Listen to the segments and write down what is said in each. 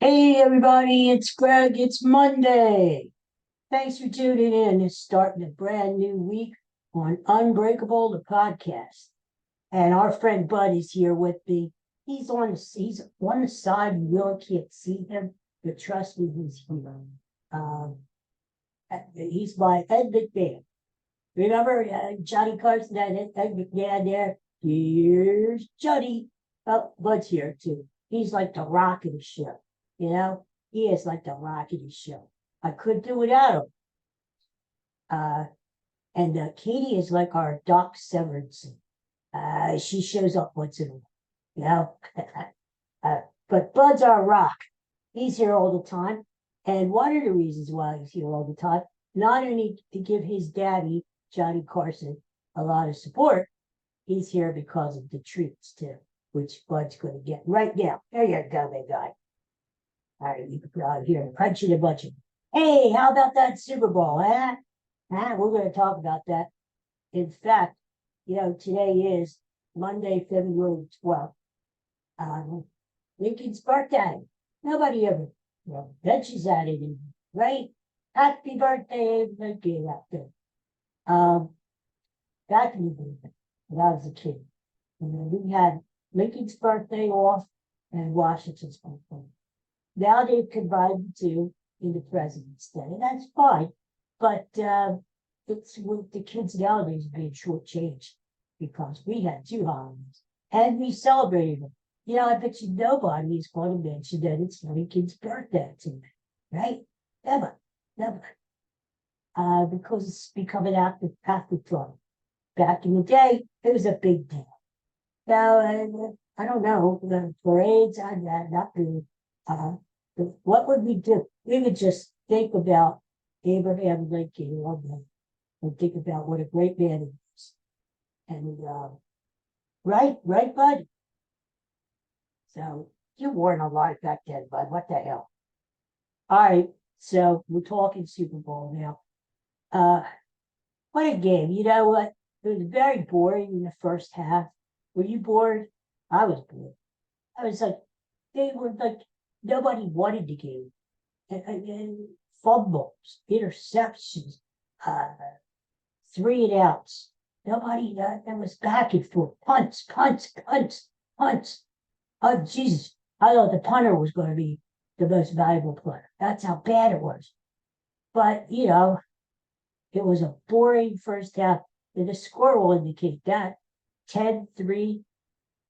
Hey everybody, it's Greg. It's Monday. Thanks for tuning in. It's starting a brand new week on Unbreakable, the podcast. And our friend Bud is here with me. He's on the side. You really can't see him, but trust me, he's here. Um, he's my Ed McMahon. Remember Johnny Carson, that Ed McMahon there? Here's Johnny. Oh, Bud's here too. He's like the rock of the show. You know, he is like the rock of the show. I couldn't do without him. Uh, and Katie is like our Doc Severinsen. She shows up once in a while, you know. uh, but Bud's our rock. He's here all the time. And one of the reasons why he's here all the time, not only to give his daddy, Johnny Carson, a lot of support, he's here because of the treats too, which Bud's going to get right now. There you go, big guy. All right, you can put out here, punching a bunch of. Hey, how about that Super Bowl, huh? We're going to talk about that. In fact, today is Monday, February 12th. Um, Lincoln's birthday. Nobody ever mentions that anymore, right? Happy birthday, Lincoln, out there. Back in the day, when I was a kid, we had Lincoln's birthday off and Washington's birthday. Now they've combined the two in the President's Day, and that's fine. But it's with the kids nowadays being shortchanged because we had two holidays and we celebrated them. I bet you nobody is going to mention that it's Lincoln's birthday today, right? Never, never. Because it's becoming afterthought. Back in the day, it was a big deal. Now, I don't know, the parades, not really. Uh, what would we do? We would just think about Abraham Lincoln all day and think about what a great man he was. And right, Bud. So you weren't alive back then, Bud. What the hell? All right. So we're talking Super Bowl now. What a game. You know what? It was very boring in the first half. Were you bored? I was bored. I was like, they were like, nobody wanted the game. And fumbles, interceptions, uh, 3 and outs. Nobody, that was back and forth. Punts. Oh, Jesus. I thought the punter was going to be the most valuable player. That's how bad it was. But, it was a boring first half. And the score will indicate that 10-3,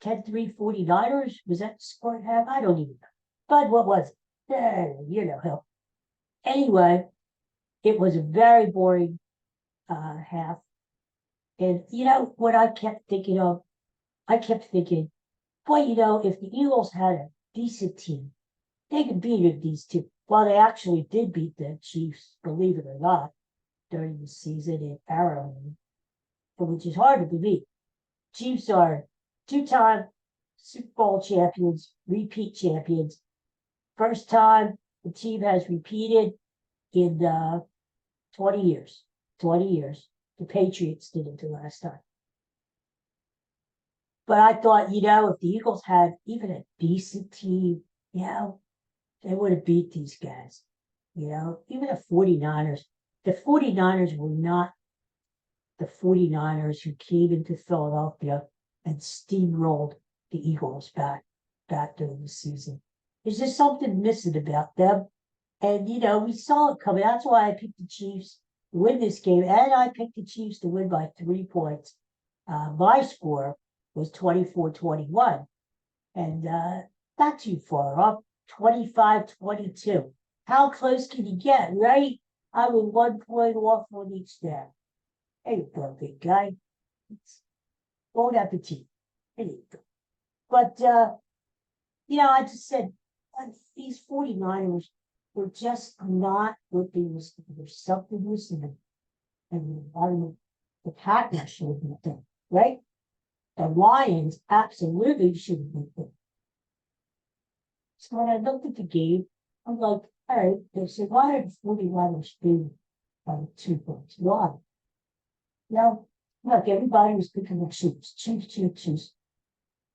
10-3 49ers. Was that the score half? I don't even know. But what was it? Hell. Anyway, it was a very boring half. And what I kept thinking of? I kept thinking, boy, if the Eagles had a decent team, they could beat these two. Well, they actually did beat the Chiefs, believe it or not, during the season in Arrowhead, which is hard to believe. Chiefs are two-time Super Bowl champions, repeat champions. First time the team has repeated in 20 years. 20 years. The Patriots did it the last time. But I thought, if the Eagles had even a decent team, they would have beat these guys. Even the 49ers. The 49ers were not the 49ers who came into Philadelphia and steamrolled the Eagles back during the season. There's just something missing about them. And, we saw it coming. That's why I picked the Chiefs to win this game. And I picked the Chiefs to win by 3 points. My score was 24-21. And not too far up, 25-22. How close can you get, right? I was 1 point off on each down. There you go, big guy. Bon appetit. There you go. But, I just said, these 49ers were just not what they was. There's something missing. And the Packers should have been done, right? The Lions absolutely should have been done. So when I looked at the game, I'm like, all right, they said, why did the 49ers do 2 points? Why? Look, everybody was picking the Chiefs.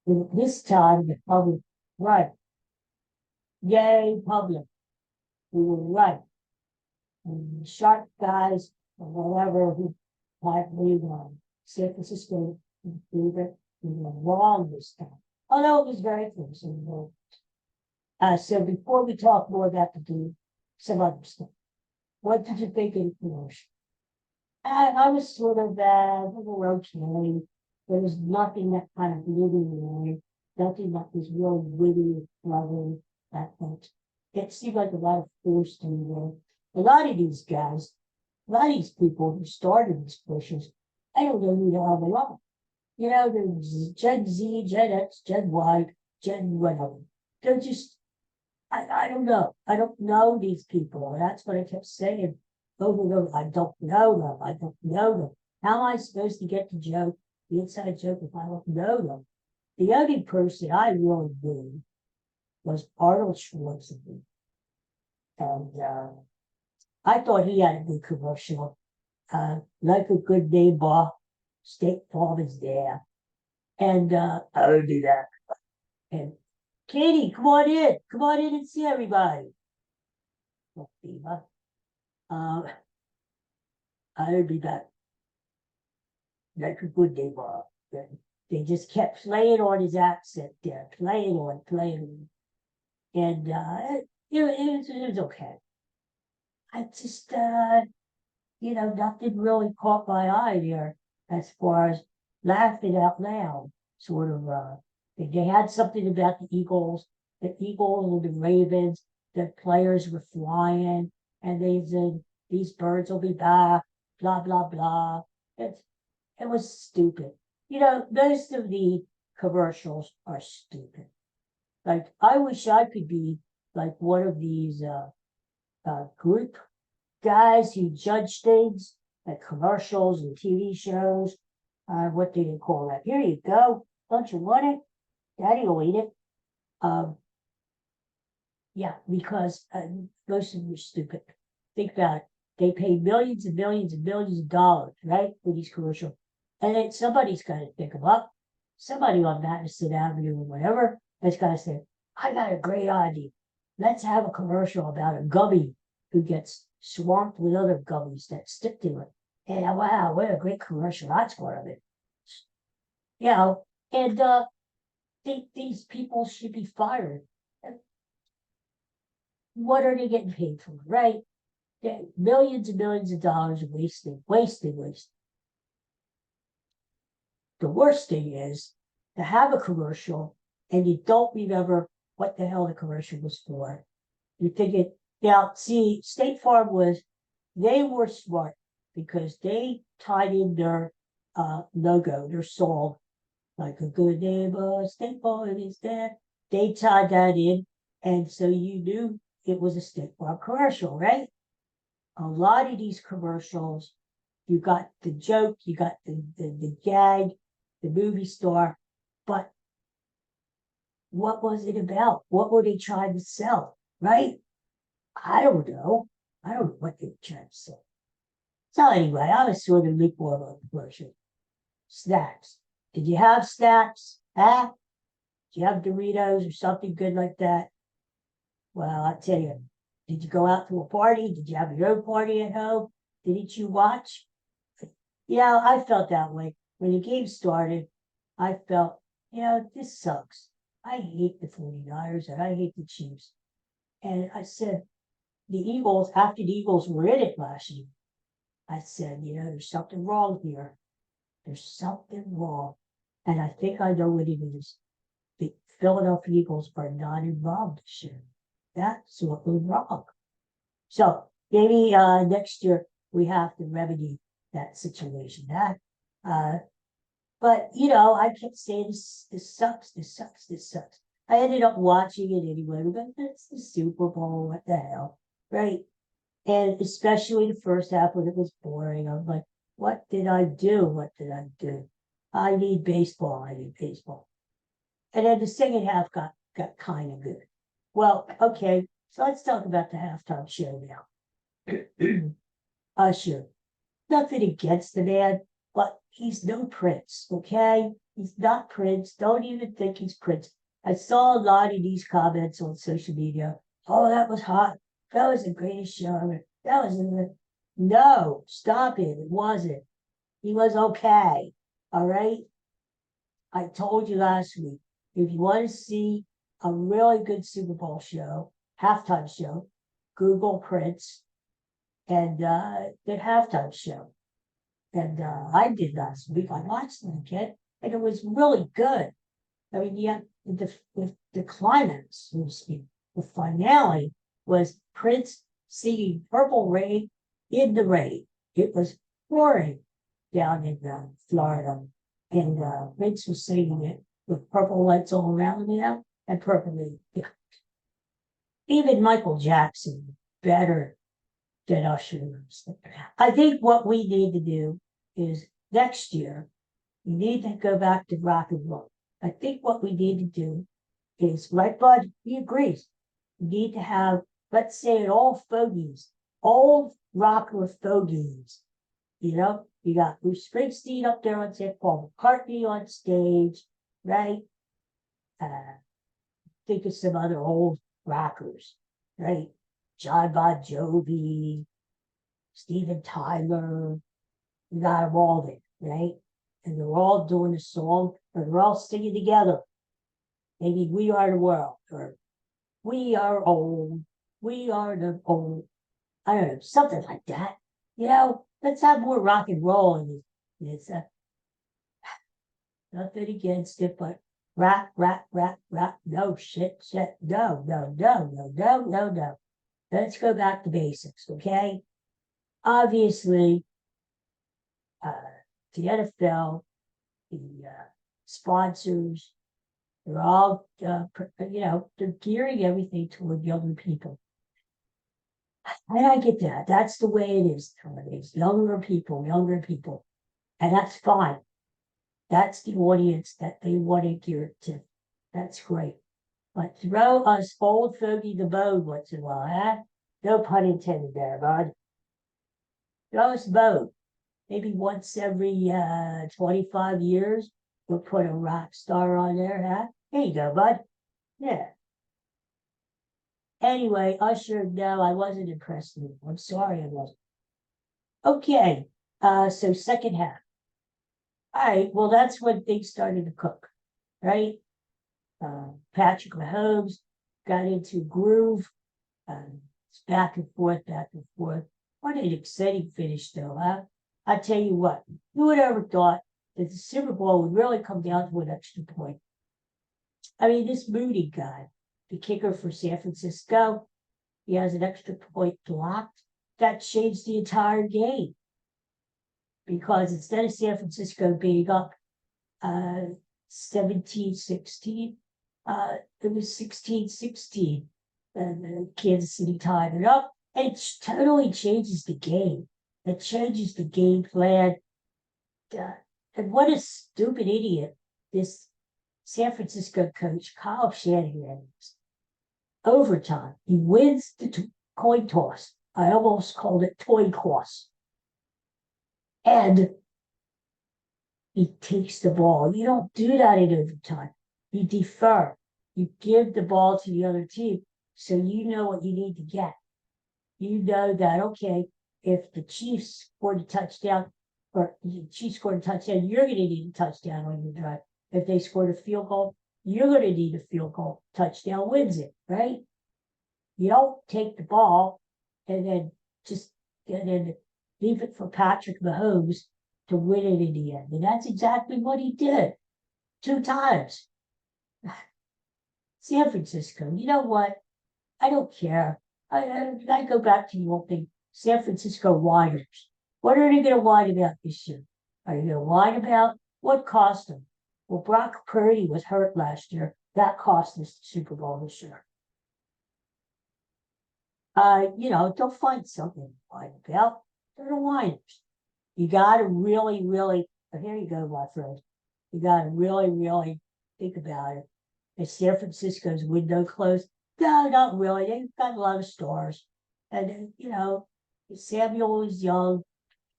And this time, they're probably right. Yay, public. We were right. And the sharp guys, or whatever, who had me on San Francisco, we were wrong this time. Although it was very close. So before we talk more about the dude, some other stuff. What did you think of the promotion? I was sort of okay. There was nothing that kind of blew me away, nothing that was really witty, clever, that much. It seemed like a lot of forced humor. A lot of these guys, a lot of these people who started these pushes, I don't know who the hell they are. You know, there's Gen Z, Gen X, Gen Y, Gen whatever. They're just, I don't know. I don't know these people. And that's what I kept saying over and over. I don't know them. I don't know them. How am I supposed to get the joke, the inside joke, if I don't know them? The only person I really knew was Arnold Schwarzenegger. And I thought he had a good commercial. Like a good neighbor, State Farm is there. And I would do that. And Katie, come on in. Come on in and see everybody. I would be back. Like a good neighbor. They just kept playing on his accent there, playing on. And it was okay. I just nothing really caught my eye there as far as laughing out loud, sort of they had something about the Eagles and the Ravens, the players were flying, and they said these birds will be back, blah blah blah. It was stupid. Most of the commercials are stupid. Like I wish I could be like one of these group guys who judge things like commercials and TV shows. What do they call that? Here you go. Don't you want it? Daddy will eat it. Um, yeah, because most of them are stupid. Think about it. They pay millions and millions and millions of dollars, right, for these commercials. And then somebody's got to pick them up. Somebody on Madison Avenue or whatever has got to say, I got a great idea. Let's have a commercial about a gummy who gets swamped with other gummies that stick to it. And wow, what a great commercial that's going to be. And these people should be fired. What are they getting paid for, right? Millions and millions of dollars wasted. The worst thing is to have a commercial and you don't remember what the hell the commercial was for. You think it, now, see, State Farm they were smart because they tied in their logo, their song, like a good neighbor, State Farm is there. They tied that in, and so you knew it was a State Farm commercial, right? A lot of these commercials, you got the joke, you got the gag, the movie star, but what was it about? What were they trying to sell, right? I don't know. I don't know what they were trying to sell. So anyway, I was sort of lukewarm on the commercial. Snacks. Did you have snacks? Huh? Did you have Doritos or something good like that? Well, I tell you, did you go out to a party? Did you have your own party at home? Didn't you watch? I felt that way. When the game started, I felt, this sucks. I hate the 49ers and I hate the Chiefs. And I said, the Eagles, after the Eagles were in it last year, I said, there's something wrong here. There's something wrong. And I think I know what it is. The Philadelphia Eagles are not involved this year. That's what was wrong. So maybe next year we have to remedy that situation. But I kept saying this sucks. I ended up watching it anyway, but it's the Super Bowl, what the hell, right? And especially the first half when it was boring, I'm like, what did I do? I need baseball. And then the second half got kind of good. Well, okay, so let's talk about the halftime show now. Usher, nothing against the man, but he's no Prince, okay? He's not Prince. Don't even think he's Prince. I saw a lot of these comments on social media. Oh, that was hot. That was the greatest show ever. That was the no, stop it. It wasn't. He was okay. All right. I told you last week, if you want to see a really good Super Bowl show, halftime show, Google Prince and the halftime show. And I did last week. I watched them again, and it was really good. I mean, yeah, the climax, so to speak, the finale was Prince singing Purple Rain in the rain. It was pouring down in Florida, and Prince was singing it with purple lights all around him and purple rain. Yeah. Even Michael Jackson, better than Usher. I think what we need to do is next year, we need to go back to rock and roll. I think what we need to do is, right, Bud, he agrees. We need to have, let's say, it all fogies, old rocker fogies. You know, you got Bruce Springsteen up there on stage, Paul McCartney on stage, right? Think of some other old rockers, right? John Bon Jovi, Steven Tyler, you got them all there, right? And they're all doing a song, or they're all singing together. Maybe We Are the World, or We Are Old, We Are the Old. I don't know, something like that. You know, let's have more rock and roll in it. It's nothing against it, but rap, rap, rap, rap. No shit, shit. No, no, no, no, no, no, no. Let's go back to basics, okay? Obviously, the NFL, the sponsors, they're all, they're gearing everything toward younger people. And I get that. That's the way it is nowadays. Younger people. And that's fine. That's the audience that they want to gear it to. That's great. But throw us old fogey the bone once in a while, huh? No pun intended there, bud. Throw us a bone. Maybe once every 25 years, we'll put a rock star on there, huh? Here you go, bud. Yeah. Anyway, Usher, no, I wasn't impressed with him. I'm sorry I wasn't. Okay, so second half. All right, well, that's when things started to cook, right? Patrick Mahomes got into groove. It's back and forth, back and forth. What an exciting finish, though, huh? I tell you what, who would ever thought that the Super Bowl would really come down to an extra point? I mean, this Moody guy, the kicker for San Francisco, he has an extra point blocked. That changed the entire game because instead of San Francisco being up 17-16, it was 16-16. And Kansas City tied it up. And it totally changes the game. It changes the game plan. And what a stupid idiot this San Francisco coach, Kyle Shanahan, is. Overtime. He wins the coin toss. I almost called it toy toss. And he takes the ball. You don't do that in overtime. You defer. You give the ball to the other team so you know what you need to get. You know that, okay, if the Chiefs scored a touchdown, or the Chiefs scored a touchdown, you're going to need a touchdown on your drive. If they scored a field goal, you're going to need a field goal. Touchdown wins it, right? You don't take the ball and then leave it for Patrick Mahomes to win it in the end. And that's exactly what he did 2 times. San Francisco, you know what? I don't care. I go back to the old thing. San Francisco whiners. What are they going to whine about this year? Are they going to whine about what cost them? Well, Brock Purdy was hurt last year. That cost us the Super Bowl this year. Don't find something to whine about. They're the whiners. You got to really, really, here you go, my friend. You got to really, really think about it. Is San Francisco's window closed? No, not really. They've got a lot of stars. And, Samuel is young,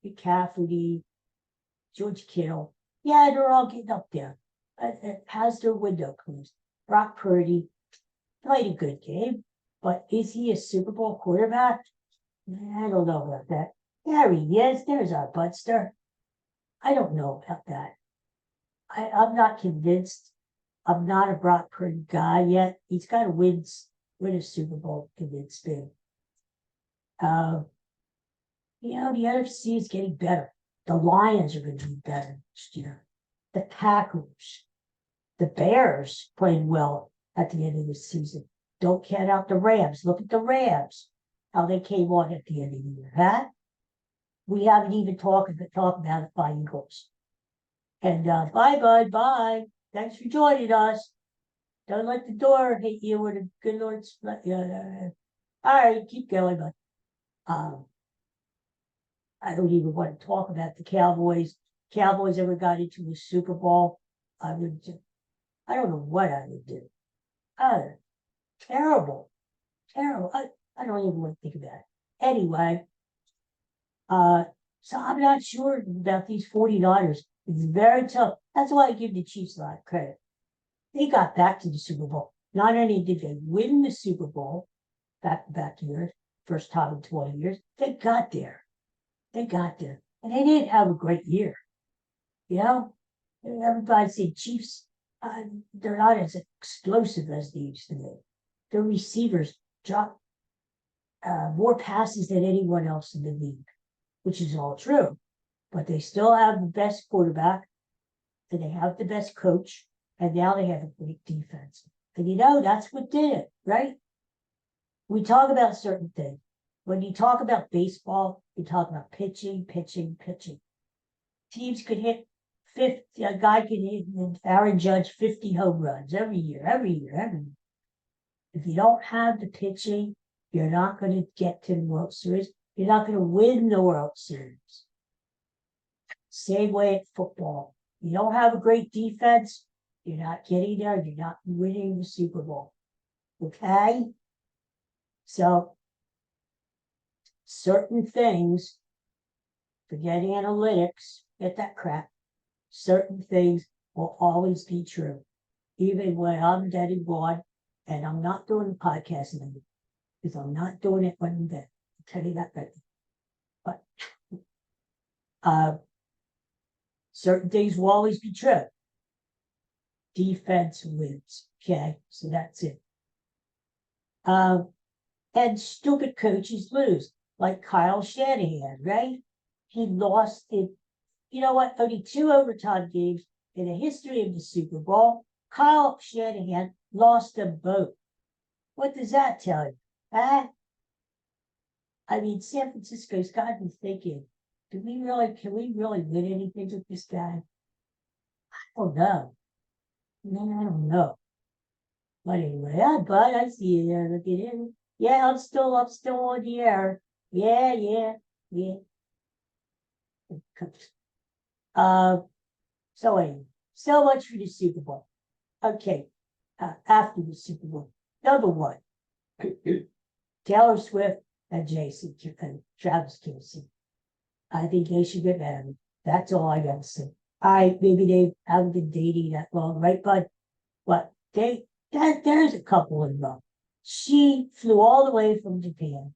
McCaffrey, George Kittle. Yeah, they're all getting up there. Has their window closed. Brock Purdy played a good game, but is he a Super Bowl quarterback? I don't know about that. There he is. There's our Budster. I don't know about that. I'm not convinced. I'm not a Brock Purdy guy yet. He's got to win a Super Bowl to convince me. The NFC is getting better. The Lions are going to be better next year. The Packers, the Bears played well at the end of the season. Don't count out the Rams. Look at the Rams, how they came on at the end of the year, huh? We haven't even talked about it by Eagles. And bye, bud, bye. Thanks for joining us. Don't let the door hit you with a good Lord. All right, keep going, but I don't even want to talk about the Cowboys. Cowboys ever got into a Super Bowl? I don't know what I would do. Terrible. I don't even want to think about it. Anyway, so I'm not sure about these 49ers. It's very tough. That's why I give the Chiefs a lot of credit. They got back to the Super Bowl. Not only did they win the Super Bowl back years, first time in 20 years, they got there. And they didn't have a great year. Everybody said Chiefs, they're not as explosive as they used to be. Their receivers drop more passes than anyone else in the league, which is all true. But they still have the best quarterback, and they have the best coach, and now they have a great defense. And that's what did it, right? We talk about certain things. When you talk about baseball, you talk about pitching. Teams could hit 50, a guy could hit Aaron Judge 50 home runs every year. If you don't have the pitching, you're not going to get to the World Series. You're not going to win the World Series. Same way at football. You don't have a great defense, you're not getting there, you're not winning the Super Bowl. Okay? So, certain things, forget analytics, get that crap, certain things will always be true. Even when I'm dead and gone, and I'm not doing the podcast anymore, because I'm not doing it when I'm dead. I'll tell you that right now. But certain things will always be true. Defense wins. Okay, so that's it. And stupid coaches lose, like Kyle Shanahan, right? He lost it. You know what? Only 2 overtime games in the history of the Super Bowl. Kyle Shanahan lost them both. What does that tell you? Huh? I mean, San Francisco's got to be thinking, can we really win anything with this guy? I don't know. I don't know. But anyway, bud, I see you there. Look at him. Yeah, I'm still on the air. Yeah. So anyway, so much for the Super Bowl. Okay, after the Super Bowl, number one, Taylor Swift and Travis Kelce. I think they should get married. That's all I gotta say. Maybe they haven't been dating that long, right, bud? But there's a couple in love. She flew all the way from Japan.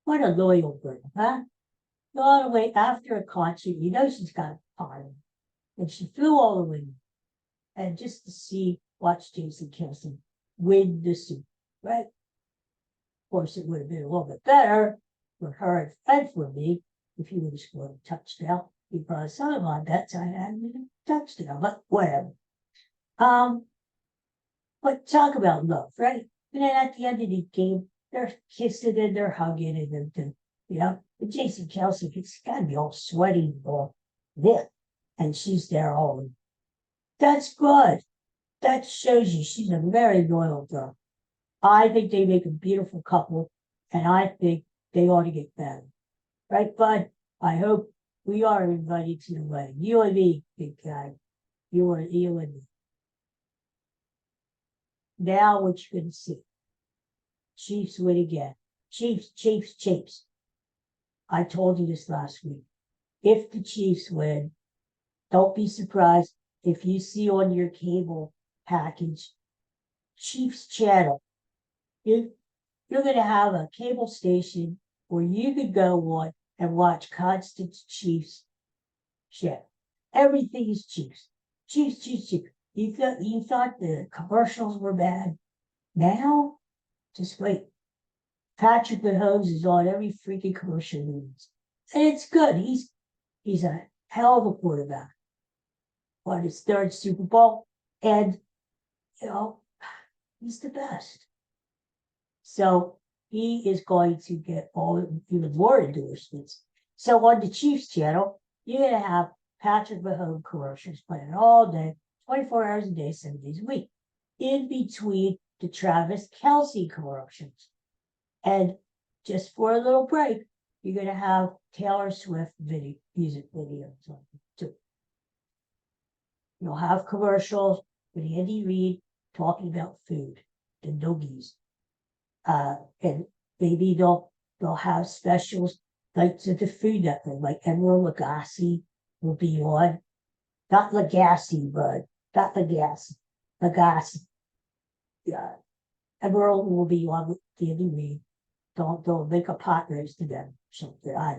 What a loyal girl, huh? All the way after a concert, she's got a party. And she flew all the way. And just to watch Jason Kelce win the Super, right? Of course, it would have been a little bit better for her and for me if he would have scored a touchdown, because some of my bets I had a touchdown, but whatever. But talk about love, right? And then at the end of the game, they're kissing and they're hugging and But Jason Kelce, he's got to be all sweaty or this, and she's there all. That's good. That shows you she's a very loyal girl. I think they make a beautiful couple, and I think they ought to get married. Right, bud? I hope we are invited to the wedding. You and me, big guy. You and me. Now what you're going to see. Chiefs win again. Chiefs. I told you this last week. If the Chiefs win, don't be surprised if you see on your cable package Chiefs channel. You, you're going to have a cable station where you could go on and watch constant Chiefs channel. Everything is Chiefs. Chiefs, Chiefs, Chiefs. You thought the commercials were bad. Now, just wait. Patrick Mahomes is on every freaking commercial news. And it's good. He's a hell of a quarterback. Won his third Super Bowl. And, he's the best. So he is going to get even more endorsements. So on the Chiefs channel, you're going to have Patrick Mahomes commercials playing all day, 24 hours a day, 7 days a week, in between the Travis Kelce commercials. And just for a little break, you're going to have Taylor Swift music videos on it too. You'll have commercials with Andy Reid talking about food, the noogies. And maybe they'll have specials like to the food network, like Emerald Lagasse will be on. Not Lagasse, but not Lagasse. Lagasse. Yeah. Emerald will be on with Andy Reid. They'll make a pot roast to them, something I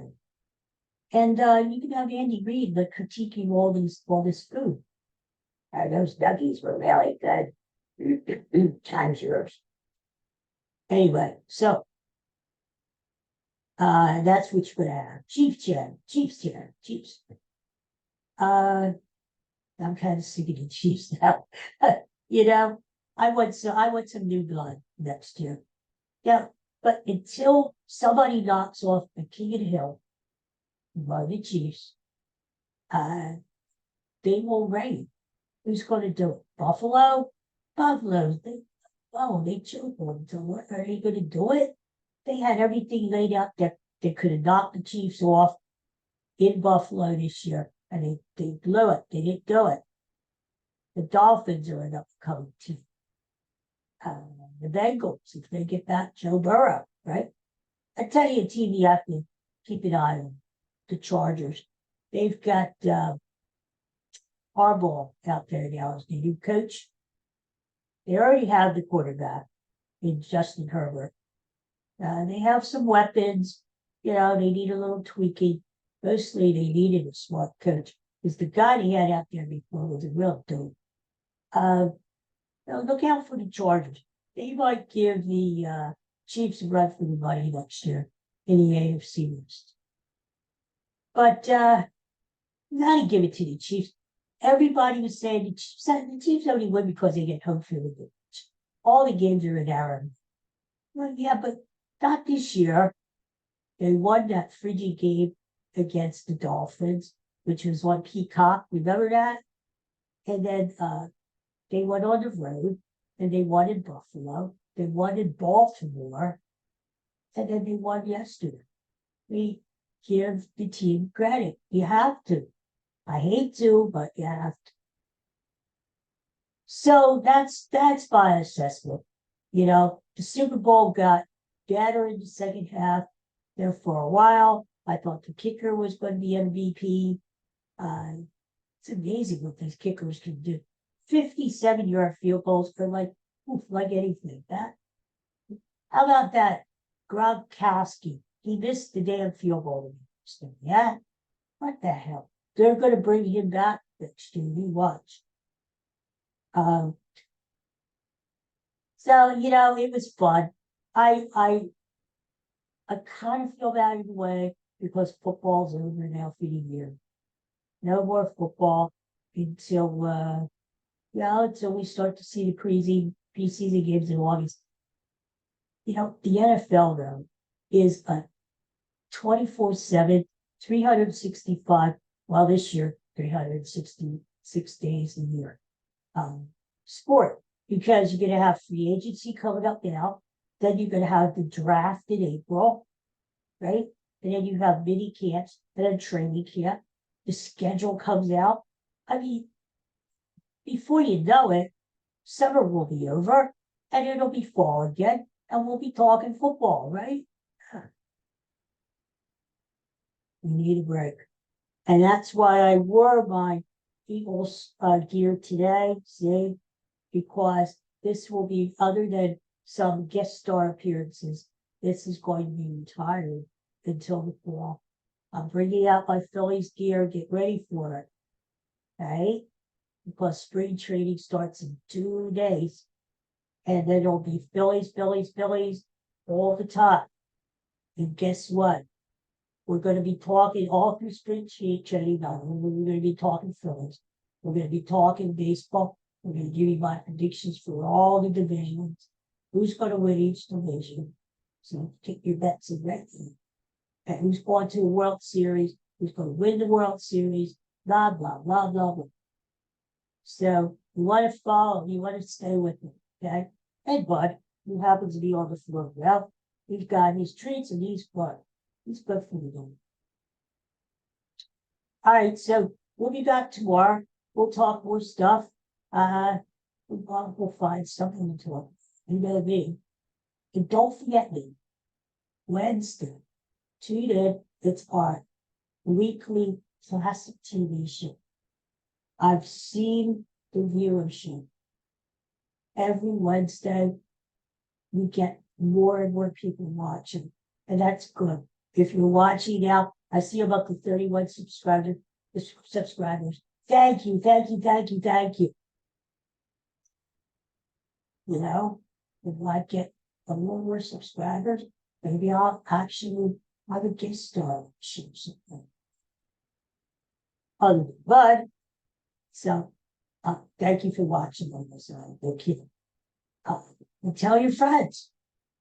don't know. And you can have Andy Reid like critiquing all this food. Those nuggies were really good. Time's yours. Anyway, so that's what you're gonna have. Chiefs channel. I'm kind of sick of the Chiefs now. I want some new blood next year. Yeah, but until somebody knocks off the king of the hill, by the Chiefs, they will reign. Who's going to do it? Buffalo? They choked on them. What are they going to do it? They had everything laid out that they could have knocked the Chiefs off in Buffalo this year, and they blew it. They didn't do it. The Dolphins are an upcoming team. The Bengals, if they get back Joe Burrow, right? I tell you, a team you have to keep an eye on. The Chargers. They've got Harbaugh out there now as the new coach. They already have the quarterback in Justin Herbert. They have some weapons. They need a little tweaking. Mostly they needed a smart coach because the guy they had out there before was a real dude. Look out for the Chargers. They might give the Chiefs a run for the money next year in the AFC West. But you got to give it to the Chiefs. Everybody was saying the Chiefs only win because they get home field advantage. All the games are in Arrowhead. Well, yeah, but not this year. They won that frigid game against the Dolphins, which was on Peacock. Remember that? And then they went on the road, and they won in Buffalo. They won in Baltimore, and then they won yesterday. We give the team credit. You have to. I hate to, but you have to. So that's my assessment. The Super Bowl got better in the second half there for a while. I thought the kicker was going to be MVP. It's amazing what these kickers can do. 57-yard field goals for like anything. How about that? Gronkowski. He missed the damn field goal. Yeah? What the hell? They're going to bring him back next year. You watch. So, it was fun. I kind of feel that in a way because football's over now for the year. No more football until we start to see the preseason games in August. The NFL though is a 24/7, 365. Well, this year 366 days a year sport because you're going to have free agency coming up now. Then you're going to have the draft in April, right? And then you have mini camps and then training camp. The schedule comes out. I mean, before you know it, summer will be over and it'll be fall again and we'll be talking football, right? We need a break. And that's why I wore my Eagles gear today, see, because this will be, other than some guest star appearances, this is going to be retired until the fall. I'm bringing out my Phillies gear. Get ready for it. Okay? Because spring training starts in 2 days. And then it'll be Phillies, Phillies, Phillies all the time. And guess what? We're going to be talking all through spring training. We're going to be talking Phillies. We're going to be talking baseball. We're going to give you my predictions for all the divisions. Who's going to win each division? So take your bets and ready. And who's going to the World Series? Who's going to win the World Series? Blah, blah, blah, blah, blah. So you want to follow, you want to stay with me, okay? Hey, bud, who happens to be on the floor? Well, he's got his treats and he's fun. He's good for you. All right, so we'll be back tomorrow. We'll talk more stuff. We'll find something to talk. You know me. And don't forget me. Wednesday, tune in. It's our weekly classic TV show. I've seen the viewership. Every Wednesday, we get more and more people watching, and that's good. If you're watching now, I see about the 31 subscribers. Thank you, thank you, thank you, thank you. You know, if I get a little more subscribers, maybe I'll actually have a guest star show something. But so thank you for watching on this. No kidding. And tell your friends.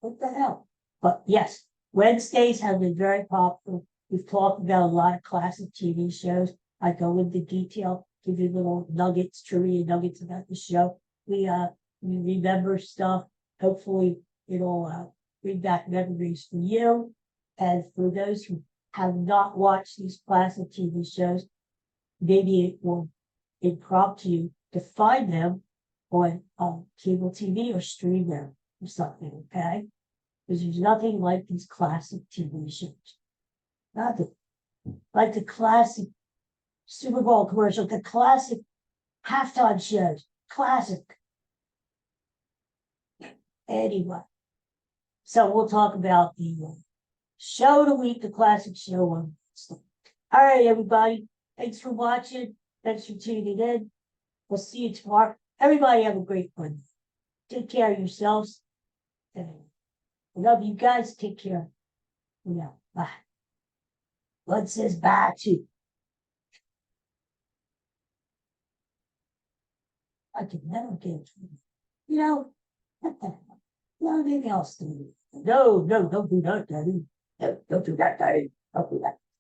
What the hell? But yes, Wednesdays have been very popular. We've talked about a lot of classic TV shows. I go into detail, give you little nuggets, trivia nuggets about the show. We remember stuff. Hopefully, it'll bring back memories for you. And for those who have not watched these classic TV shows, maybe it will prompt you to find them on cable TV or stream them or something, okay? Because there's nothing like these classic TV shows. Nothing. Like the classic Super Bowl commercial, the classic halftime shows. Classic. Anyway. So we'll talk about the show of the week, the classic show on stuff. All right, everybody. Thanks for watching. Thanks for tuning in. We'll see you tomorrow. Everybody have a great one. Take care of yourselves. I love you guys. Take care. Yeah. Bye. Blood says bye too. I can never get it. You know, no, maybe I'll stay. No, don't do that, Daddy. No, don't do that, Daddy. Don't do that.